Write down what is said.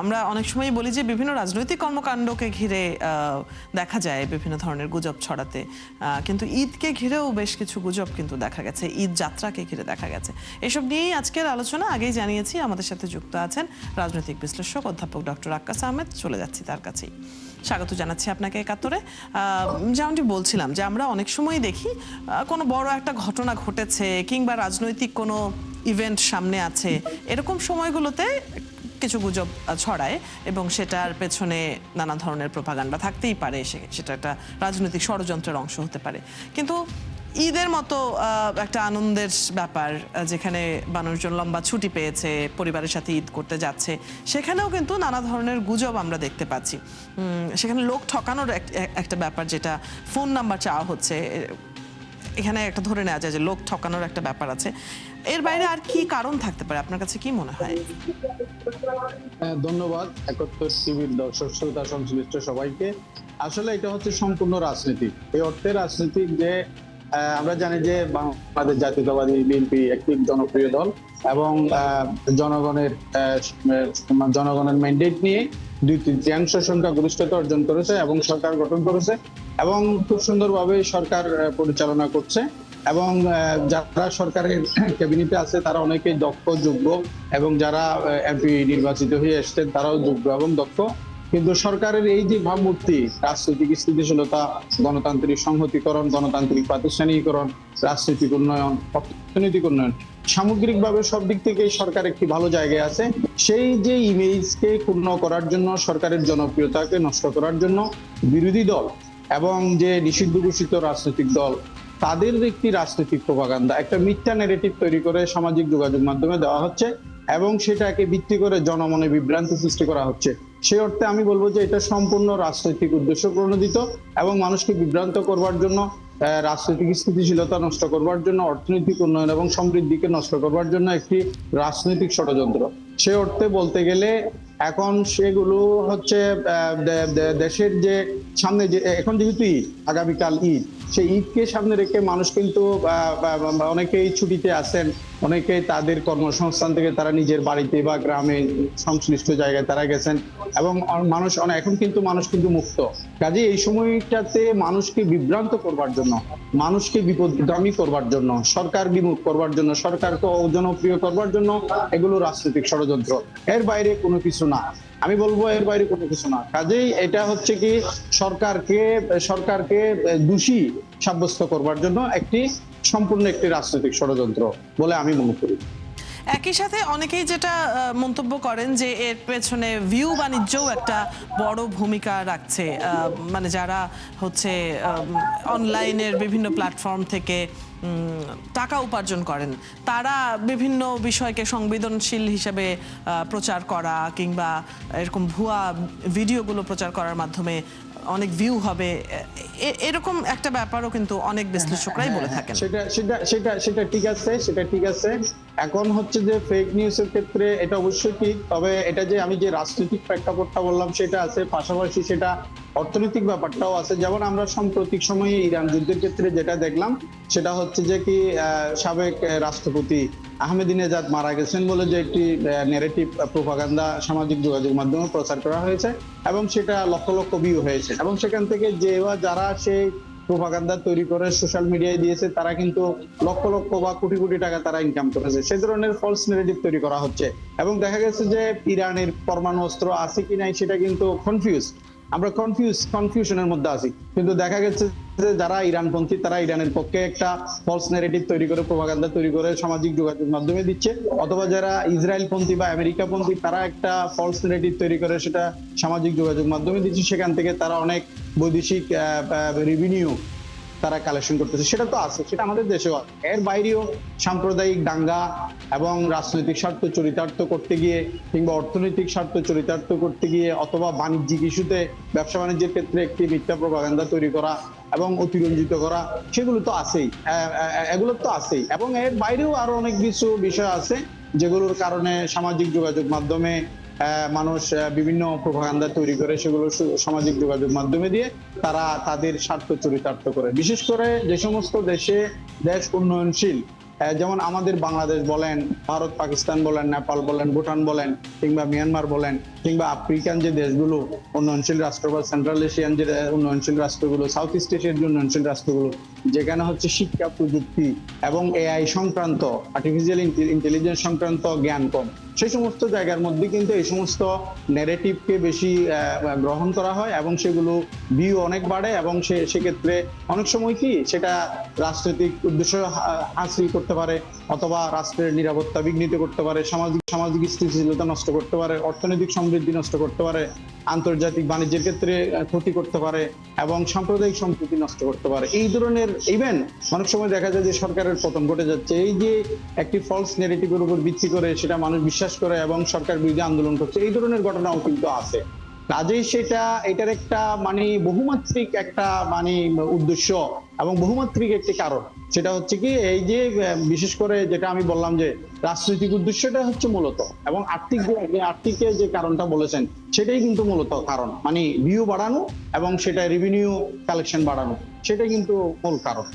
আমরা অনেক সময় বলি যে বিভিন্ন রাজনৈতিক কর্মকাণ্ডকে ঘিরে দেখা যায় বিভিন্ন ধরনের গুজব ছড়াতে, কিন্তু ঈদকে ঘিরেও বেশ কিছু গুজব কিন্তু দেখা গেছে, ঈদ যাত্রাকে ঘিরে দেখা গেছে। এসব নিয়েই আজকের আলোচনা। আগেই জানিয়েছি আমাদের সাথে যুক্ত আছেন রাজনৈতিক বিশ্লেষক অধ্যাপক ডক্টর আক্কাস আহমেদ। চলে যাচ্ছি তার কাছেই। স্বাগত জানাচ্ছি আপনাকে একাত্তরে। যেমনটি বলছিলাম যে আমরা অনেক সময় দেখি কোনো বড় একটা ঘটনা ঘটেছে কিংবা রাজনৈতিক কোনো ইভেন্ট সামনে আছে, এরকম সময়গুলোতে কিছু গুজব ছড়ায় এবং সেটার পেছনে নানা ধরনের প্রোপাগান্ডা থাকতেই পারে, সেটা একটা রাজনৈতিক ষড়যন্ত্রের অংশ হতে পারে। কিন্তু ঈদের মতো একটা আনন্দের ব্যাপার, যেখানে মানুষজন লম্বা ছুটি পেয়েছে, পরিবারের সাথে ঈদ করতে যাচ্ছে, সেখানেও কিন্তু নানা ধরনের গুজব আমরা দেখতে পাচ্ছি। সেখানে লোক ঠকানোর একটা ব্যাপার, যেটা ফোন নাম্বার চাওয়া হচ্ছে, এখানে একটা ধরে নেওয়া যায় যে লোক ঠকানোর একটা ব্যাপার আছে। এর বাইরে আর কি কারণ থাকতে পারে, আপনার কাছে কি মনে হয়? ধন্যবাদ একাত্তর টিভির দর্শক শ্রোতা সংশ্লিষ্ট সবাইকে। আসলে এটা হচ্ছে সম্পূর্ণ রাজনীতি। এই অর্থে রাজনীতিক যে আমরা জানি যে বাংলাদেশ জাতীয়তাবাদী বিএনপি একটি জনপ্রিয় দল এবং জনগণের ম্যান্ডেট নিয়ে 2/3 সংখ্যাগরিষ্ঠতা অর্জন করেছে এবং সরকার গঠন করেছে এবং খুব সুন্দরভাবে সরকার পরিচালনা করছে। এবং যারা সরকারের ক্যাবিনেটে আছে তারা অনেকেই দক্ষ, যোগ্য, এবং যারা এমপি নির্বাচিত হয়ে এসছেন তারাও যোগ্য এবং দক্ষ। কিন্তু সরকারের এই যে ভাবমূর্তি, রাজনৈতিক স্থিতিশীলতা, গণতান্ত্রিক সংহতিকরণ, গণতান্ত্রিক প্রাতিষ্ঠানিকরণ, রাজনৈতিক উন্নয়ন, অর্থনৈতিক উন্নয়ন, সামগ্রিকভাবে সব দিক থেকে সরকার একটি ভালো জায়গায় আছে। সেই যে ইমেজকে ক্ষুণ্ণ করার জন্য, সরকারের জনপ্রিয়তাকে নষ্ট করার জন্য বিরোধী দল এবং যে নিষিদ্ধ ঘোষিত রাজনৈতিক দল তাদের একটি রাজনৈতিক প্রোপাগান্ডা, একটা মিথ্যা ন্যারেটিভ তৈরি করে সামাজিক যোগাযোগ মাধ্যমে দেওয়া হচ্ছে এবং সেটাকে ভিত্তি করে জনমনে বিভ্রান্তি সৃষ্টি করা হচ্ছে। সেই অর্থে আমি বলবো যে এটা সম্পূর্ণ রাজনৈতিক উদ্দেশ্য প্রণোদিত এবং মানুষকে বিভ্রান্ত করবার জন্য, রাজনৈতিক স্থিতিশীলতা নষ্ট করবার জন্য, অর্থনৈতিক উন্নয়ন এবং সমৃদ্ধিকে নষ্ট করবার জন্য একটি রাজনৈতিক ষড়যন্ত্র। সে অর্থে বলতে গেলে এখন সেগুলো হচ্ছে দেশের যে সামনে যে এখন যেহেতু ঈদ, আগামীকাল ঈদ, সেই ঈদকে সামনে রেখে মানুষ কিন্তু অনেকেই ছুটিতে আছেন, অনেকেই তাদের কর্মসংস্থান থেকে তারা নিজের বাড়িতে বা গ্রামে সংশ্লিষ্ট জায়গায় তারা গেছেন এবং মানুষ এখন কিন্তু মানুষ কিন্তু মুক্ত। কাজে এই সময়টাতে মানুষকে বিভ্রান্ত করবার জন্য, মানুষকে বিপদগামী করবার জন্য, সরকার বিমুখ করবার জন্য, সরকারকে অজনপ্রিয় করবার জন্য এগুলো রাজনৈতিক ষড়যন্ত্র। এর বাইরে কোনো কিছু না, আমি বলবো এর বাইরে কোনো কিছু না। কাজেই এটা হচ্ছে কি সরকারকে দোষী সাব্যস্ত করবার জন্য সম্পূর্ণ একটি রাজনৈতিক ষড়যন্ত্র বলে আমি মনে করি। একই সাথে অনেকেই যেটা মন্তব্য করেন যে এর পেছনে ভিউ বাণিজ্যও একটা বড় ভূমিকা রাখছে, মানে যারা হচ্ছে অনলাইনের বিভিন্ন প্ল্যাটফর্ম থেকে টাকা উপার্জন করেন, তারা বিভিন্ন বিষয়কে সংবেদনশীল হিসেবে প্রচার করা কিংবা এরকম ভুয়া ভিডিওগুলো প্রচার করার মাধ্যমে অনেক ভিউ হবে, এরকম একটা ব্যাপারও কিন্তু অনেক বিশ্লেষকরাই বলে থাকেন। সেটা ঠিক আছে। এখন হচ্ছে যে ফেক নিউজের ক্ষেত্রে এটা অবশ্যই ঠিক, তবে এটা যে আমি যে রাজনৈতিক প্রেক্ষাপটটা বললাম সেটা আছে, পাশাপাশি সেটা অর্থনৈতিক ব্যাপারটাও আছে। যেমন আমরা সাম্প্রতিক সময়ে ইরান যুদ্ধের ক্ষেত্রে যেটা দেখলাম সেটা হচ্ছে যে কি সাবেক রাষ্ট্রপতি আহমেদিনেজাদ মারা গেছেন বলে যে একটি ন্যারেটিভ প্রোপাগান্ডা সামাজিক যোগাযোগ মাধ্যমে প্রচার করা হয়েছে এবং সেটা লক্ষ লক্ষ ভিউ হয়েছে এবং সেখান থেকে যারা সেই প্রোপাগান্ডা তৈরি করে সোশ্যাল মিডিয়ায় দিয়েছে তারা কিন্তু লক্ষ লক্ষ বা কোটি কোটি টাকা তারা ইনকাম করেছে। সেই ধরনের ফলস ন্যারেটিভ তৈরি করা হচ্ছে এবং দেখা গেছে যে ইরানের পরমাণু অস্ত্র আছে কি নাই সেটা কিন্তু আমরা কনফিউশনের মধ্যে আছি। কিন্তু দেখা গেছে যে যারা ইরানপন্থী তারা ইরানের পক্ষে একটা ফলস ন্যারেটিভ তৈরি করে, প্রোপাগান্ডা তৈরি করে সামাজিক যোগাযোগ মাধ্যমে দিচ্ছে, অথবা যারা ইসরায়েলপন্থী বা আমেরিকাপন্থী তারা একটা ফলস ন্যারেটিভ তৈরি করে সেটা সামাজিক যোগাযোগ মাধ্যমে দিচ্ছে। সেখান থেকে তারা অনেক বৈদেশিক রেভিনিউ তারা কালেকশন করতেছে, সেটা তো আছে, সেটা আমাদের দেশেও আছে। এর বাইরেও সাম্প্রদায়িক দাঙ্গা এবং রাজনৈতিক স্বার্থ চরিতার্থ করতে গিয়ে কিংবা অর্থনৈতিক স্বার্থ চরিতার্থ করতে গিয়ে অথবা বাণিজ্যিক ইস্যুতে ব্যবসা বাণিজ্যের ক্ষেত্রে একটি মিথ্যা প্রোপাগান্ডা তৈরি করা এবং অতিরঞ্জিত করা, সেগুলো তো আছেই, এগুলো তো আছেই। এবং এর বাইরেও আরো অনেক কিছু বিষয় আছে যেগুলোর কারণে সামাজিক যোগাযোগ মাধ্যমে মানুষ বিভিন্ন প্রোপাগান্ডা তৈরি করে, সেগুলো সামাজিক যোগাযোগ মাধ্যমে দিয়ে তারা তাদের স্বার্থ চরিতার্থ করে। বিশেষ করে যে সমস্ত দেশ উন্নয়নশীল যেমন আমাদের বাংলাদেশ বলেন, ভারত পাকিস্তান বলেন, নেপাল বলেন, ভুটান বলেন, কিংবা মিয়ানমার বলেন, কিংবা আফ্রিকান যে দেশগুলো উন্নয়নশীল রাষ্ট্র বা সেন্ট্রাল এশিয়ান যে উন্নয়নশীল রাষ্ট্রগুলো, সাউথ ইস্ট এশিয়ার যে উন্নয়নশীল রাষ্ট্রগুলো, যেখানে হচ্ছে শিক্ষা প্রযুক্তি এবং এআই সংক্রান্ত, আর্টিফিশিয়াল ইন্টেলিজেন্স সংক্রান্ত জ্ঞান কম, সেই সমস্ত জায়গার মধ্যে কিন্তু এই সমস্ত ন্যারেটিভকে বেশি গ্রহণ করা হয় এবং সেগুলো ভিউ অনেক বাড়ে, এবং সেক্ষেত্রে অনেক সময় কি সেটা রাজনৈতিক উদ্দেশ্য হাসিল করতে পারে, অথবা রাষ্ট্রের নিরাপত্তা বিঘ্নিত করতে পারে, সামাজিক স্থিতিশীলতা নষ্ট করতে পারে, অর্থনৈতিক সমৃদ্ধি নষ্ট করতে পারে, আন্তর্জাতিক বাণিজ্যের ক্ষেত্রে ক্ষতি করতে পারে, এবং সাম্প্রদায়িক সম্প্রীতি নষ্ট করতে পারে। এই ধরনের ইভেন্ট অনেক সময় দেখা যায় যে সরকারের পতন ঘটে যাচ্ছে, এই যে একটি ফলস নেগেটিভের উপর ভিত্তি করে সেটা মানুষ বিশ্বাস করে এবং সরকার বিরুদ্ধে আন্দোলন করছে, এই ধরনের ঘটনাও কিন্তু আছে। কাজেই এটার একটা বহুমাত্রিক একটা উদ্দেশ্য এবং বহুমাত্রিক একটি কারণ। সেটা হচ্ছে কি, এই যে বিশেষ করে যেটা আমি বললাম যে রাজনৈতিক উদ্দেশ্যটা হচ্ছে মূলত, এবং আর্থিক যে কারণটা বলেছেন সেটাই কিন্তু মূলত কারণ, ভিউ বাড়ানো এবং সেটা রেভিনিউ কালেকশন বাড়ানো, সেটাই কিন্তু মূল কারণ।